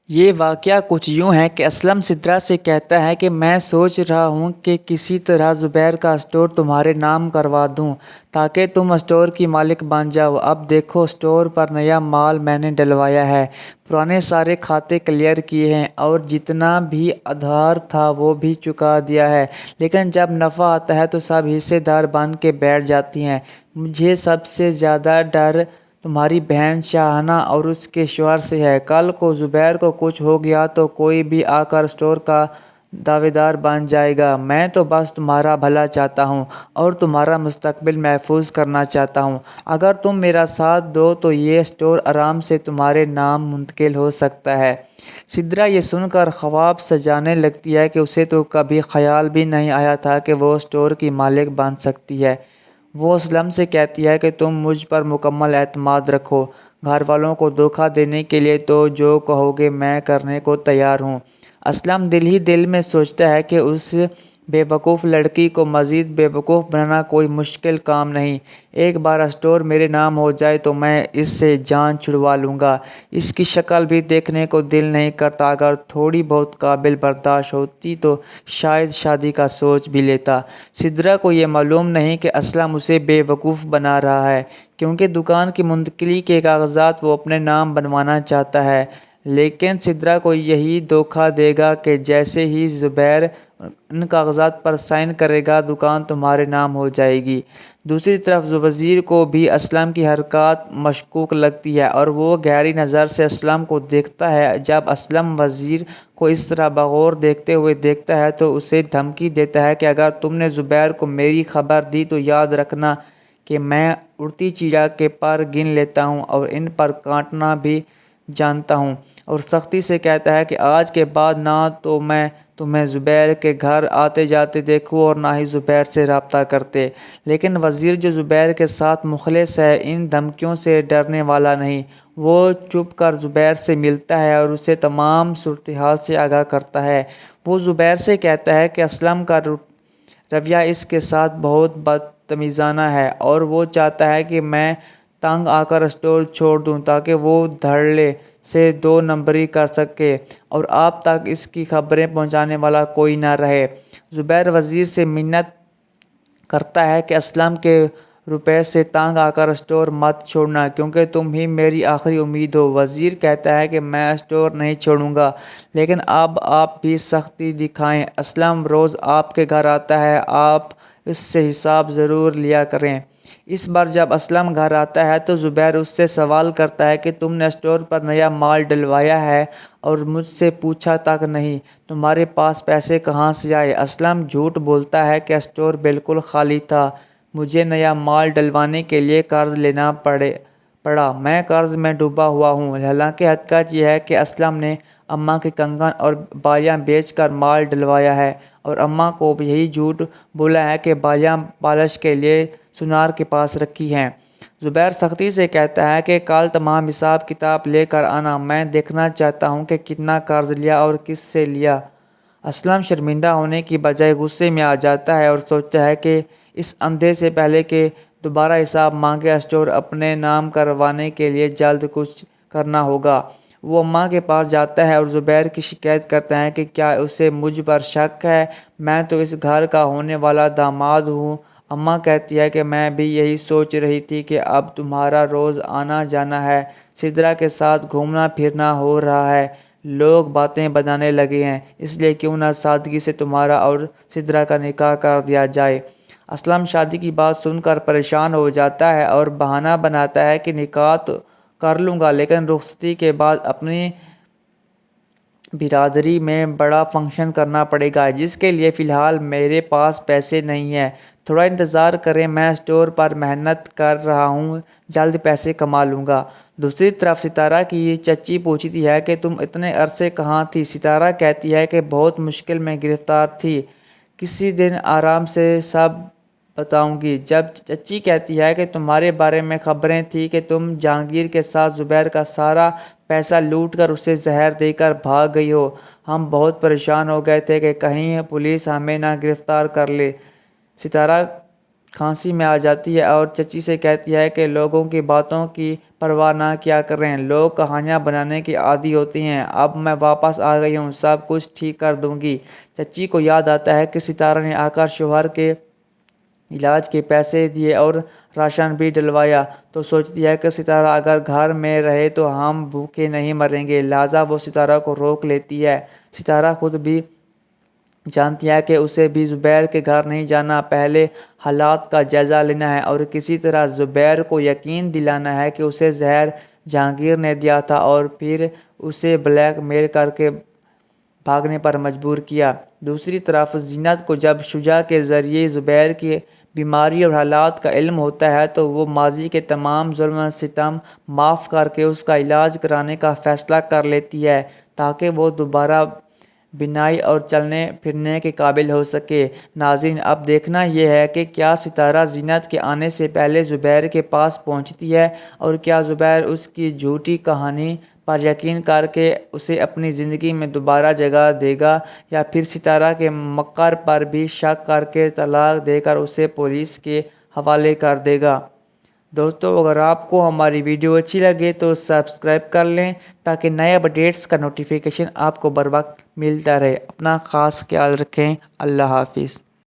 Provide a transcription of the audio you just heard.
یہ واقعہ کچھ یوں ہے کہ اسلم سدرا سے کہتا ہے کہ میں سوچ رہا ہوں کہ کسی طرح زبیر کا اسٹور تمہارے نام کروا دوں تاکہ تم اسٹور کی مالک بن جاؤ۔ اب دیکھو، اسٹور پر نیا مال میں نے ڈلوایا ہے، پرانے سارے کھاتے کلیئر کیے ہیں اور جتنا بھی ادھار تھا وہ بھی چکا دیا ہے، لیکن جب نفع آتا ہے تو سب حصے دار بن کے بیٹھ جاتی ہیں۔ مجھے سب سے زیادہ ڈر تمہاری بہن شاہانہ اور اس کے شوہر سے ہے۔ کل کو زبیر کو کچھ ہو گیا تو کوئی بھی آ کر اسٹور کا دعوے دار بن جائے گا۔ میں تو بس تمہارا بھلا چاہتا ہوں اور تمہارا مستقبل محفوظ کرنا چاہتا ہوں۔ اگر تم میرا ساتھ دو تو یہ اسٹور آرام سے تمہارے نام منتقل ہو سکتا ہے۔ سدرا یہ سن کر خواب سجانے لگتی ہے کہ اسے تو کبھی خیال بھی نہیں آیا تھا کہ وہ اسٹور کی مالک بن سکتی ہے۔ وہ اسلم سے کہتی ہے کہ تم مجھ پر مکمل اعتماد رکھو، گھر والوں کو دھوکہ دینے کے لیے تو جو کہو گے میں کرنے کو تیار ہوں۔ اسلم دل ہی دل میں سوچتا ہے کہ اس بے وقوف لڑکی کو مزید بے وقوف بنانا کوئی مشکل کام نہیں۔ ایک بار اسٹور میرے نام ہو جائے تو میں اس سے جان چھڑوا لوں گا۔ اس کی شکل بھی دیکھنے کو دل نہیں کرتا، اگر تھوڑی بہت قابل برداشت ہوتی تو شاید شادی کا سوچ بھی لیتا۔ سدرا کو یہ معلوم نہیں کہ اسلم اسے بے وقوف بنا رہا ہے، کیونکہ دکان کی منتقلی کے کاغذات وہ اپنے نام بنوانا چاہتا ہے، لیکن سدرا کو یہی دھوکہ دے گا کہ جیسے ہی زبیر ان کاغذات پر سائن کرے گا دکان تمہارے نام ہو جائے گی۔ دوسری طرف وزیر کو بھی اسلم کی حرکات مشکوک لگتی ہے اور وہ گہری نظر سے اسلم کو دیکھتا ہے۔ جب اسلم وزیر کو اس طرح بغور دیکھتے ہوئے دیکھتا ہے تو اسے دھمکی دیتا ہے کہ اگر تم نے زبیر کو میری خبر دی تو یاد رکھنا کہ میں اڑتی چڑیا کے پر گن لیتا ہوں اور ان پر کاٹنا بھی جانتا ہوں، اور سختی سے کہتا ہے کہ آج کے بعد نہ تو میں تمہیں زبیر کے گھر آتے جاتے دیکھوں اور نہ ہی زبیر سے رابطہ کرتے۔ لیکن وزیر جو زبیر کے ساتھ مخلص ہے ان دھمکیوں سے ڈرنے والا نہیں، وہ چھپ کر زبیر سے ملتا ہے اور اسے تمام صورتحال سے آگاہ کرتا ہے۔ وہ زبیر سے کہتا ہے کہ اسلم کا رویہ اس کے ساتھ بہت بدتمیزانہ ہے اور وہ چاہتا ہے کہ میں تنگ آ کر اسٹور چھوڑ دوں تاکہ وہ دھڑلے سے دو نمبری کر سکے اور آپ تک اس کی خبریں پہنچانے والا کوئی نہ رہے۔ زبیر وزیر سے منت کرتا ہے کہ اسلم کے روپے سے تنگ آ کر اسٹور مت چھوڑنا، کیونکہ تم ہی میری آخری امید ہو۔ وزیر کہتا ہے کہ میں اسٹور نہیں چھوڑوں گا، لیکن اب آپ بھی سختی دکھائیں۔ اسلم روز آپ کے گھر آتا ہے، آپ اس سے حساب ضرور لیا کریں۔ اس بار جب اسلم گھر آتا ہے تو زبیر اس سے سوال کرتا ہے کہ تم نے اسٹور پر نیا مال ڈلوایا ہے اور مجھ سے پوچھا تک نہیں، تمہارے پاس پیسے کہاں سے آئے؟ اسلم جھوٹ بولتا ہے کہ اسٹور بالکل خالی تھا، مجھے نیا مال ڈلوانے کے لیے قرض لینا پڑا، میں قرض میں ڈوبا ہوا ہوں۔ حالانکہ حقیقت یہ ہے کہ اسلم نے اماں کے کنگن اور بالیاں بیچ کر مال ڈلوایا ہے اور اماں کو بھی یہی جھوٹ بولا ہے کہ بالیاں پالش کے لیے سنار کے پاس رکھی ہیں۔ زبیر سختی سے کہتا ہے کہ کل تمام حساب کتاب لے کر آنا، میں دیکھنا چاہتا ہوں کہ کتنا قرض لیا اور کس سے لیا۔ اسلم شرمندہ ہونے کی بجائے غصے میں آ جاتا ہے اور سوچتا ہے کہ اس اندھے سے پہلے کہ دوبارہ حساب مانگے اسٹور اپنے نام کروانے کے لیے جلد کچھ کرنا ہوگا۔ وہ اماں کے پاس جاتا ہے اور زبیر کی شکایت کرتا ہے کہ کیا اسے مجھ پر شک ہے، میں تو اس گھر کا ہونے والا داماد ہوں۔ اماں کہتی ہے کہ میں بھی یہی سوچ رہی تھی کہ اب تمہارا روز آنا جانا ہے، سدرا کے ساتھ گھومنا پھرنا ہو رہا ہے، لوگ باتیں بنانے لگے ہیں، اس لیے کیوں نہ سادگی سے تمہارا اور سدرا کا نکاح کر دیا جائے۔ اسلم شادی کی بات سن کر پریشان ہو جاتا ہے اور بہانہ بناتا ہے کہ نکاح تو کر لوں گا، لیکن رخصتی کے بعد اپنی برادری میں بڑا فنکشن کرنا پڑے گا جس کے لیے فی الحال میرے پاس پیسے نہیں ہیں، تھوڑا انتظار کریں، میں اسٹور پر محنت کر رہا ہوں، جلد پیسے کما لوں گا۔ دوسری طرف ستارہ کی چچی پوچھتی ہے کہ تم اتنے عرصے کہاں تھی؟ ستارہ کہتی ہے کہ بہت مشکل میں گرفتار تھی، کسی دن آرام سے سب بتاؤں گی۔ جب چچی کہتی ہے کہ تمہارے بارے میں خبریں تھیں کہ تم جہانگیر کے ساتھ زبیر کا سارا پیسہ لوٹ کر اسے زہر دے کر بھاگ گئی ہو، ہم بہت پریشان ہو گئے تھے کہ کہیں پولیس ہمیں نہ گرفتار کر لے۔ ستارہ کھانسی میں آ جاتی ہے اور چچی سے کہتی ہے کہ لوگوں کی باتوں پر پرواہ نہ کیا کریں۔ لوگ کہانیاں بنانے کے عادی ہوتے ہیں۔ اب میں واپس آ گئی ہوں، سب کچھ ٹھیک کر دوں گی۔ چچی کو یاد آتا ہے کہ ستارہ نے آ کر شوہر کے علاج کے پیسے دیے اور راشن بھی ڈلوایا، تو سوچتی ہے کہ ستارہ اگر گھر میں رہے تو ہم بھوکے نہیں مریں گے، لہٰذا وہ ستارہ کو روک لیتی ہے۔ ستارہ خود بھی جانتی ہے کہ اسے بھی زبیر کے گھر نہیں جانا، پہلے حالات کا جائزہ لینا ہے اور کسی طرح زبیر کو یقین دلانا ہے کہ اسے زہر جہانگیر نے دیا تھا اور پھر اسے بلیک میل کر کے بھاگنے پر مجبور کیا۔ دوسری طرف زینت کو جب شجاع کے ذریعے زبیر کی بیماری اور حالات کا علم ہوتا ہے تو وہ ماضی کے تمام ظلم و ستم معاف کر کے اس کا علاج کرانے کا فیصلہ کر لیتی ہے تاکہ وہ دوبارہ بینائی اور چلنے پھرنے کے قابل ہو سکے۔ ناظرین، اب دیکھنا یہ ہے کہ کیا ستارہ زینت کے آنے سے پہلے زبیر کے پاس پہنچتی ہے اور کیا زبیر اس کی جھوٹی کہانی پر یقین کر کے اسے اپنی زندگی میں دوبارہ جگہ دے گا یا پھر ستارہ کے مکر پر بھی شک کر کے طلاق دے کر اسے پولیس کے حوالے کر دے گا۔ دوستو، اگر آپ کو ہماری ویڈیو اچھی لگے تو سبسکرائب کر لیں تاکہ نئے اپڈیٹس کا نوٹیفیکیشن آپ کو بر وقت ملتا رہے۔ اپنا خاص خیال رکھیں۔ اللہ حافظ۔